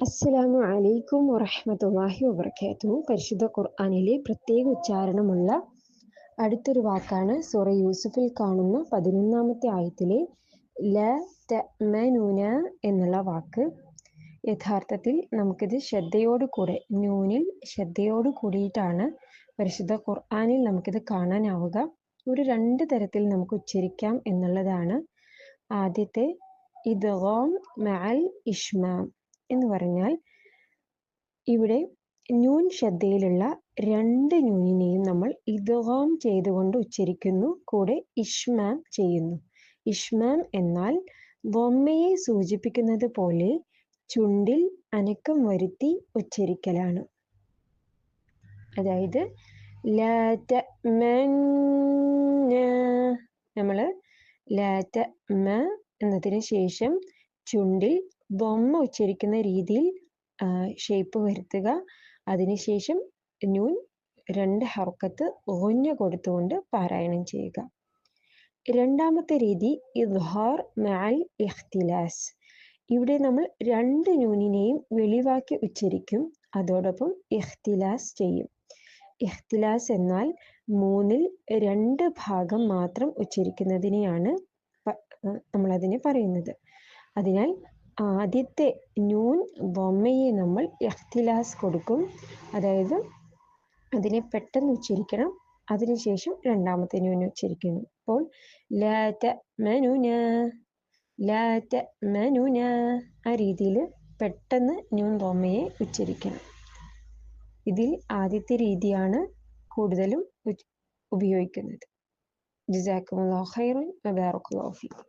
അസ്സലാമു അലൈക്കും വറഹ്മത്തുള്ളാഹി വബറകാതുഹു. പരിശുദ്ധ ഖുർആനിലെ പ്രത്യേക ഉച്ചാരണമുള്ള അടുത്തൊരു വാക്കാണ് സൂറ യൂസുഫിൽ കാണുന്ന 11-ാമത്തെ ആയത്തിലെ ല തഅ്മനൂന എന്നുള്ള വാക്ക്. യഥാർത്ഥത്തിൽ നമുക്കിത് ശ്രദ്ധയോടുകൂടെ നൂനിൽ ശ്രദ്ധയോട് കൂടിയിട്ടാണ് പരിശുദ്ധ ഖുർആനിൽ നമുക്കിത് കാണാനാവുക. ഒരു 2 തരത്തിൽ നമുക്ക് ഉച്ചരിക്കാം എന്നുള്ളതാണ്. ആദ്യത്തെ ഇദ്ഗാം മഅൽ ഇഷ്മാം എന്ന് പറഞ്ഞാൽ ഇവിടെ നൂൻ ശ്രദ്ധയിലുള്ള 2 നൂനിനെയും നമ്മൾ ഇദ്ഗാം ചെയ്തുകൊണ്ട് ഉച്ചരിക്കുന്നു, കൂടെ ഇഷ്മാം ചെയ്യുന്നു. ഇഷ്മാം എന്നാൽ ദമ്മയെ സൂചിപ്പിക്കുന്നത് പോലെ ചുണ്ടിൽ അനക്കം വരുത്തി ഉച്ചരിക്കലാണ്. അതായത് ലാ തഅ്മന്ന, നമ്മൾ ലാ തഅ്മ എന്നതിന് ശേഷം ചുണ്ടിൽ ദമ്മ ഉച്ചരിക്കുന്ന രീതിയിൽ ഷേപ്പ് വരുത്തുക. അതിനുശേഷം നൂൻ 2 ഹർക്കത്ത് ഗുന്ന കൊടുത്തുകൊണ്ട് പാരായണം ചെയ്യുക. രണ്ടാമത്തെ രീതി ഇദ്ഹാർ മഅൽ ഇഖ്തിലാസ്. ഇവിടെ നമ്മൾ 2 നൂനിനെയും വെളിവാക്കി ഉച്ചരിക്കും, അതോടൊപ്പം ഇഖ്തിലാസ് ചെയ്യും. ഇഖ്തിലാസ് എന്നാൽ 3-ൽ 2 ഭാഗം മാത്രം ഉച്ചരിക്കുന്നതിനെയാണ് നമ്മളതിനെ പറയുന്നത്. അതിനാൽ ആദ്യത്തെ നൂൻ ദമ്മയെ നമ്മൾ ഇഖ്തിലാസ് കൊടുക്കും, അതായത് അതിനെ പെട്ടെന്ന് ഉച്ചരിക്കണം. അതിനുശേഷം രണ്ടാമത്തെ നൂൻ ഉച്ചരിക്കുന്നു. അപ്പോൾ ലാ തഅ്മനൂന, ലാ തഅ്മനൂന, ആ രീതിയിൽ പെട്ടെന്ന് നൂൻ ദമ്മയെ ഉച്ചരിക്കണം. ഇതിൽ ആദ്യത്തെ രീതിയാണ് കൂടുതലും ഉപയോഗിക്കുന്നത്. ജസാക്കുമുല്ലാഹു ഖൈറൻ വബാറകല്ലാഹു ഫീക്കും.